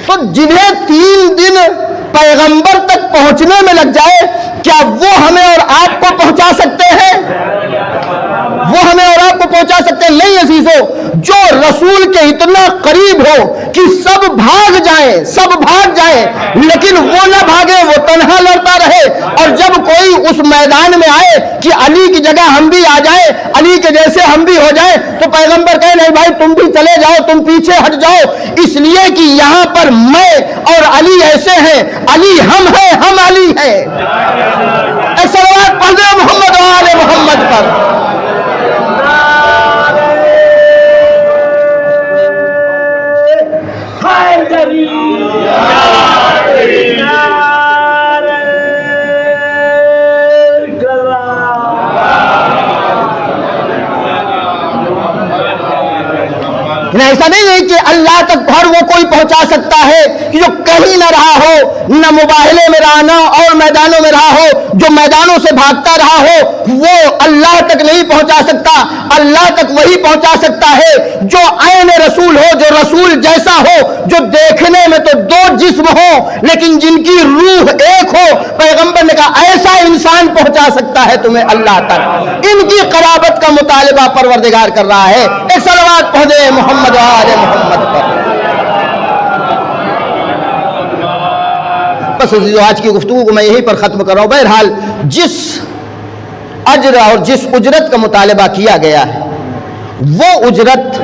تو جنہیں 3 دن پیغمبر تک پہنچنے میں لگ جائے، کیا وہ ہمیں اور آپ کو پہنچا سکتے ہیں؟ وہ ہمیں اور آپ کو پہنچا سکتے ہیں؟ نہیں عزیزو، جو رسول کے اتنا قریب ہو کہ سب بھاگ جائیں، سب بھاگ جائیں، لیکن وہ نہ بھاگے، وہ تنہا لڑتا رہے، اور جب کوئی اس میدان میں آئے کہ علی کی جگہ ہم بھی آ جائیں، علی کے جیسے ہم بھی ہو جائیں، تو پیغمبر کہے نہیں بھائی تم بھی چلے جاؤ، تم پیچھے ہٹ جاؤ، اس لیے کہ یہاں پر میں اور علی ایسے ہیں، علی ہم ہیں، ہم علی ہیں۔ صلوات پڑھ دیں محمد و آل محمد پر۔ ایسا نہیں ہے کہ اللہ تک ہر وہ کوئی پہنچا سکتا ہے کہ جو کہیں نہ رہا ہو، نہ مباہلے میں رہا، نہ اور میدانوں میں رہا ہو، جو میدانوں سے بھاگتا رہا ہو وہ اللہ تک نہیں پہنچا سکتا۔ اللہ تک وہی پہنچا سکتا ہے جو عین رسول ہو، جو رسول جیسا ہو، جو دیکھنے میں تو 2 جسم ہو لیکن جن کی روح ایک ہو۔ پیغمبر نے کہا ایسا انسان پہنچا سکتا ہے تمہیں اللہ تک۔ ان کی قرابت کا مطالبہ پروردگار کر رہا ہے۔ ایک صلوات پڑھ دیں محمد و آل محمد پر۔ بس آج کی گفتگو کو میں یہیں پر ختم کر رہا ہوں۔ بہرحال جس اجر اور جس اجرت کا مطالبہ کیا گیا ہے وہ اجرت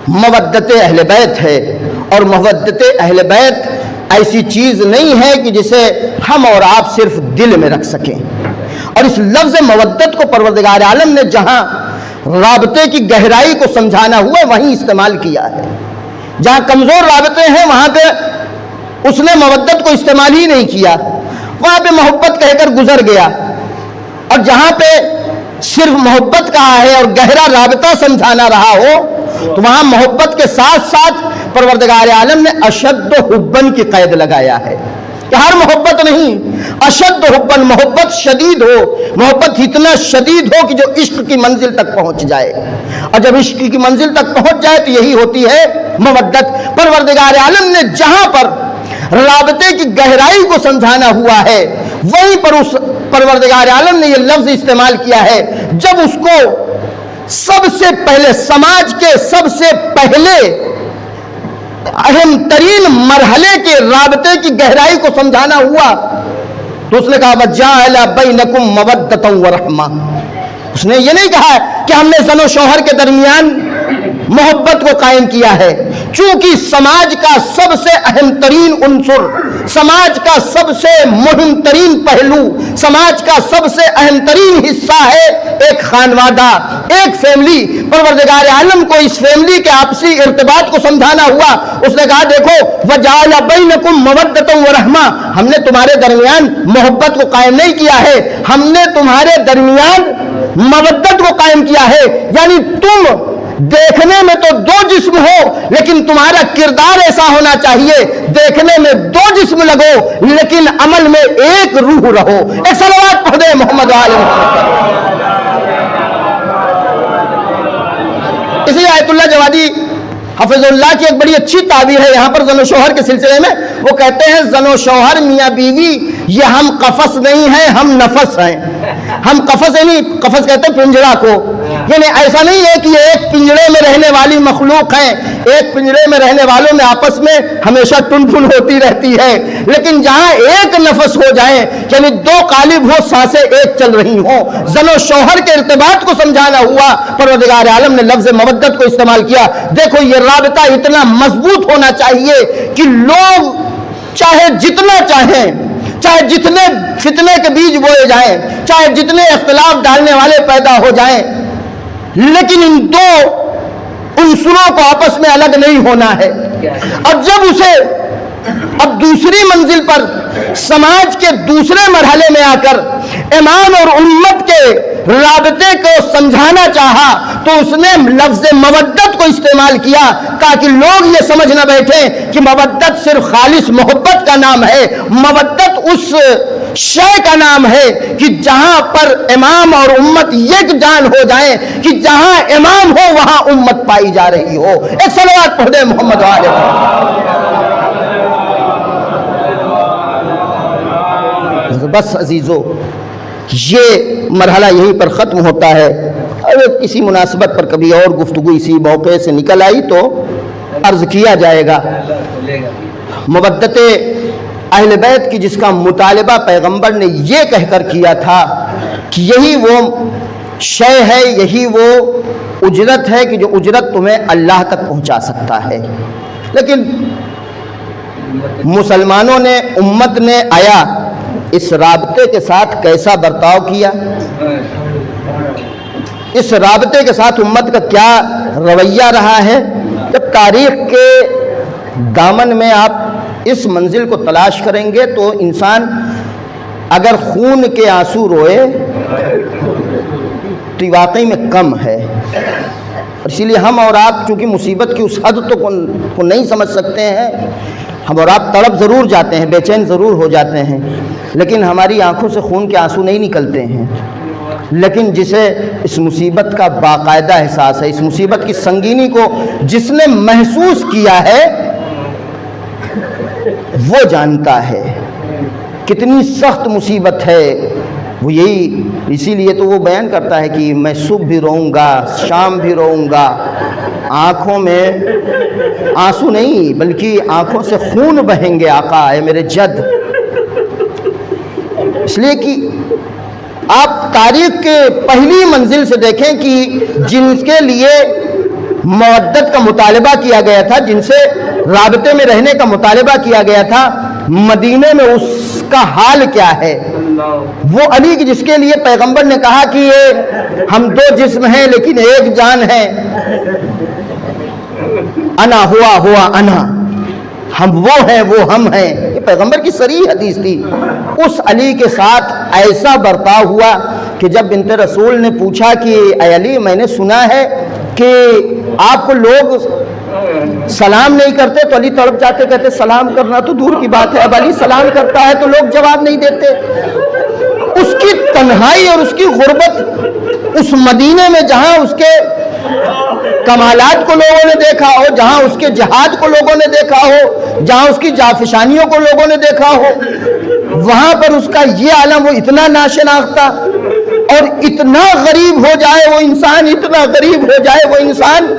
مودت اہل بیت ہے، اور مودت اہل بیت ایسی چیز نہیں ہے کہ جسے ہم اور آپ صرف دل میں رکھ سکیں۔ اور اس لفظ مودت کو پروردگار عالم نے جہاں رابطے کی گہرائی کو سمجھانا ہوا وہیں استعمال کیا ہے۔ جہاں کمزور رابطے ہیں وہاں پہ اس نے مودت کو استعمال ہی نہیں کیا، وہاں پہ محبت کہہ کر گزر گیا، اور جہاں پہ صرف محبت کہا ہے اور گہرا رابطہ سمجھانا رہا ہو تو وہاں محبت کے ساتھ ساتھ پروردگار عالم نے اشد حبن کی قید لگایا ہے کہ ہر محبت نہیں، اشد حبن، محبت شدید ہو، محبت اتنا شدید ہو کہ جو عشق کی منزل تک پہنچ جائے، اور جب عشق کی منزل تک پہنچ جائے تو یہی ہوتی ہے مودت۔ پروردگار عالم نے جہاں پر رابطے کی گہرائی کو سمجھانا ہوا ہے وہیں پر اس پروردگار عالم نے یہ لفظ استعمال کیا ہے جب اس کو سب سے پہلے سماج کے سب سے پہلے اہم ترین مرحلے کے رابطے کی گہرائی کو سمجھانا ہوا تو اس نے کہا وَجَعَلَ بَيْنَكُمْ مَوَدَّةً وَرَحْمَةً۔ اس نے یہ نہیں کہا کہ ہم نے زن و شوہر کے درمیان محبت کو قائم کیا ہے، چونکہ سماج کا سب سے اہم ترین عنصر، سماج کا سب سے مہم ترین پہلو، سماج کا سب سے اہم ترین حصہ ہے ایک خانوادہ، ایک فیملی۔ پروردگار عالم کو اس فیملی کے آپسی ارتباط کو سمجھانا ہوا، اس نے کہا دیکھو وَجَعَلَ بَيْنَكُمْ مَوَدَّةً وَرَحْمَةً، ہم نے تمہارے درمیان محبت کو قائم نہیں کیا ہے، ہم نے تمہارے درمیان مودت کو قائم کیا ہے، یعنی تم دیکھنے میں تو دو جسم ہو لیکن تمہارا کردار ایسا ہونا چاہیے، دیکھنے میں دو جسم لگو لیکن عمل میں ایک روح رہو۔ ایک صلوات پڑھ دے محمد عالم۔ اسی آیت اللہ جوادی حفظ اللہ کی ایک بڑی اچھی تعبیر ہے یہاں پر زن و شوہر کے سلسلے میں، وہ کہتے ہیں زن و شوہر میاں بیوی یہ ہم قفس نہیں ہیں، ہم نفس ہیں۔ ہم قفس یعنی قفس کہتے ہیں پنجرا کو، یعنی ایسا نہیں ہے کہ یہ ایک پنجرے میں رہنے والی مخلوق ہیں، ایک پنجرے میں رہنے والوں میں آپس میں ہمیشہ ٹن ٹن ہوتی رہتی ہے، لیکن جہاں ایک نفس ہو جائیں یعنی دو قالب ہو، سانسیں ایک چل رہی ہوں، زن و شوہر کے ارتباط کو سمجھانا ہوا، پروردگار عالم نے لفظ مودت کو استعمال کیا۔ دیکھو یہ رابطہ اتنا مضبوط ہونا چاہیے کہ لوگ چاہے جتنا چاہیں، چاہے جتنے فتنے کے بیج بوئے جائیں، چاہے جتنے اختلاف ڈالنے والے پیدا ہو جائیں، لیکن ان دو عنصروں کو آپس میں الگ نہیں ہونا ہے۔ اب جب اسے اب دوسری منزل پر سماج کے دوسرے مرحلے میں آ کر امام اور امت کے رابطے کو سمجھانا چاہا تو اس نے لفظ مودت کو استعمال کیا تاکہ لوگ یہ سمجھ نہ بیٹھیں کہ مودت صرف خالص محبت کا نام ہے، مودت اس شے کا نام ہے کہ جہاں پر امام اور امت یک جان ہو جائیں، کہ جہاں امام ہو وہاں امت پائی جا رہی ہو۔ ایک صلوات پڑھ دے محمد علیہ۔ بس عزیزو یہ مرحلہ یہیں پر ختم ہوتا ہے۔ اگر کسی مناسبت پر کبھی اور گفتگو اسی موقع سے نکل آئی تو عرض کیا جائے گا۔ مودت اہل بیت کی جس کا مطالبہ پیغمبر نے یہ کہہ کر کیا تھا کہ یہی وہ شے ہے، یہی وہ اجرت ہے کہ جو اجرت تمہیں اللہ تک پہنچا سکتا ہے، لیکن مسلمانوں نے، امت نے آیا اس رابطے کے ساتھ کیسا برتاؤ کیا، اس رابطے کے ساتھ امت کا کیا رویہ رہا ہے۔ جب تاریخ کے دامن میں آپ اس منزل کو تلاش کریں گے تو انسان اگر خون کے آنسو روئے تو واقعی میں کم ہے، اسی لیے ہم اور آپ چونکہ مصیبت کی اس حد تو کو نہیں سمجھ سکتے ہیں، ہم اور آپ تڑپ ضرور جاتے ہیں، بے چین ضرور ہو جاتے ہیں، لیکن ہماری آنکھوں سے خون کے آنسو نہیں نکلتے ہیں۔ لیکن جسے اس مصیبت کا باقاعدہ احساس ہے، اس مصیبت کی سنگینی کو جس نے محسوس کیا ہے وہ جانتا ہے کتنی سخت مصیبت ہے وہ۔ یہی اسی لیے تو وہ بیان کرتا ہے کہ میں صبح بھی روؤں گا، شام بھی روؤں گا، آنکھوں میں آنسو نہیں بلکہ آنکھوں سے خون بہیں گے آقا ہے میرے جد۔ اس لیے کہ آپ تاریخ کے پہلی منزل سے دیکھیں کہ جن کے لیے مودت کا مطالبہ کیا گیا تھا، جن سے رابطے میں رہنے کا مطالبہ کیا گیا تھا، مدینے میں اس کا حال کیا ہے۔ وہ علی کی جس کے لیے پیغمبر نے کہا کہ یہ ہم دو جسم ہیں لیکن ایک جان ہے، انا ہوا انا، ہم وہ ہیں وہ ہم ہیں، یہ پیغمبر کی صریح حدیث تھی۔ اس علی کے ساتھ ایسا برتاؤ ہوا کہ جب بنت رسول نے پوچھا کہ اے علی میں نے سنا ہے کہ آپ کو لوگ سلام نہیں کرتے، تو علی تڑپ جاتے، کہتے سلام کرنا تو دور کی بات ہے، اب علی سلام کرتا ہے تو لوگ جواب نہیں دیتے۔ اس کی تنہائی اور اس کی غربت اس مدینے میں جہاں اس کے کمالات کو لوگوں نے دیکھا ہو، جہاں اس کے جہاد کو لوگوں نے دیکھا ہو، جہاں اس کی جافشانیوں کو لوگوں نے دیکھا ہو، وہاں پر اس کا یہ عالم وہ اتنا ناشناختہ اور اتنا غریب ہو جائے وہ انسان، اتنا غریب ہو جائے وہ انسان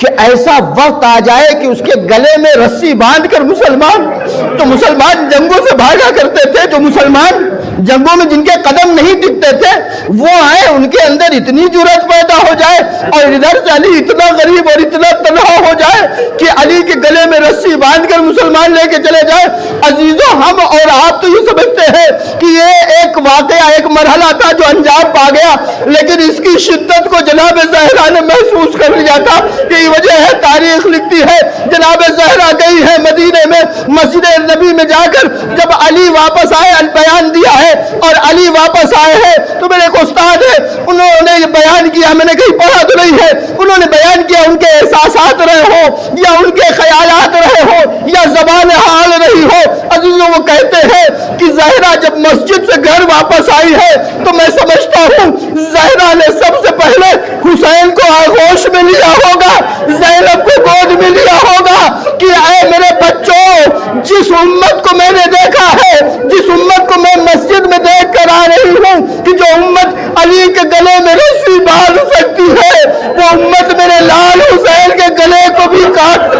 کہ ایسا وقت آ جائے کہ اس کے گلے میں رسی باندھ کر مسلمان جنگوں سے بھاگا کرتے تھے، جو مسلمان جنگوں میں جن کے قدم نہیں ٹکتے تھے وہ آئے، ان کے اندر اتنی جرأت پیدا ہو جائے اور ادھر سے علی اتنا غریب اور اتنا تنہا ہو جائے کہ علی کے گلے میں رسی باندھ کر مسلمان لے کے چلے جائے۔ عزیزو، ہم اور آپ تو یہ سمجھتے ہیں کہ یہ ایک واقعہ، ایک مرحلہ تھا جو انجام پا گیا، لیکن اس کی شدت کو جناب زہرا نے محسوس کر لیا تھا۔ یہی وجہ ہے تاریخ لکھتی ہے جناب زہرا گئی ہے مدینے میں، مسجد نبی میں جا کر جب علی واپس آئے، بیان دیا ہے اور علی واپس آئے ہیں، تو میرے ایک استاد ہے، انہوں نے یہ بیان کیا، میں نے کہیں پڑھا تو نہیں ہے، انہوں نے بیان کیا ان کے احساسات رہے ہو یا ان کے خیالات رہے ہو یا زبان حال رہی ہو۔ عزیزوں، وہ کہتے ہیں کہ زہرا جب مسجد سے گھر واپس آئی ہے تو میں سمجھتا ہوں زہرا نے سب سے پہلے حسین کو آغوش میں لیا ہوگا، زینب کو گود میں لیا ہوگا کہ اے میرے بچوں، جس امت کو میں نے دیکھا ہے، جس امت کو میں مسجد میں دیکھ کر آ رہی ہوں کہ جو امت علی کے گلے میں رسی باندھ سکتی ہے، وہ امت میرے لال حسین کے گلے کو بھی کاٹ،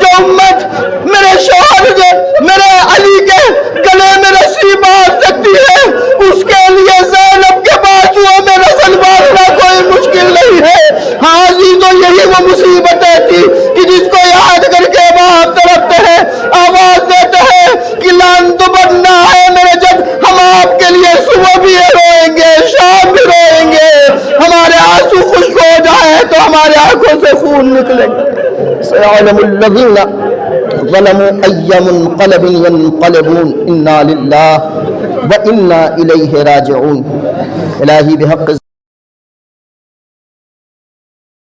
جو امت میرے شوہر کے، میرے علی کے گلے میں رسی باندھ سکتی ہے، اس کے لیے زینب کے بازوؤں میں رسل باندھنا کوئی مشکل نہیں ہے۔ ہاں عزیزو، یہی وہ مصیبتیں تھی کہ جس کو یاد کر کے باپ تڑپتے ہیں، آواز دیتے ہیں کہ لان تو بننا ہے میرے جب، ہم آپ کے لیے صبح بھی روئیں گے، شام بھی روئیں گے، ہمارے آنسو خشک ہو جائے تو ہمارے آنکھوں سے خون نکلے گا۔ سيعلم الذين ظلموا أي منقلب ينقلبون إنا لله وإنا إليه راجعون۔ الہی بحق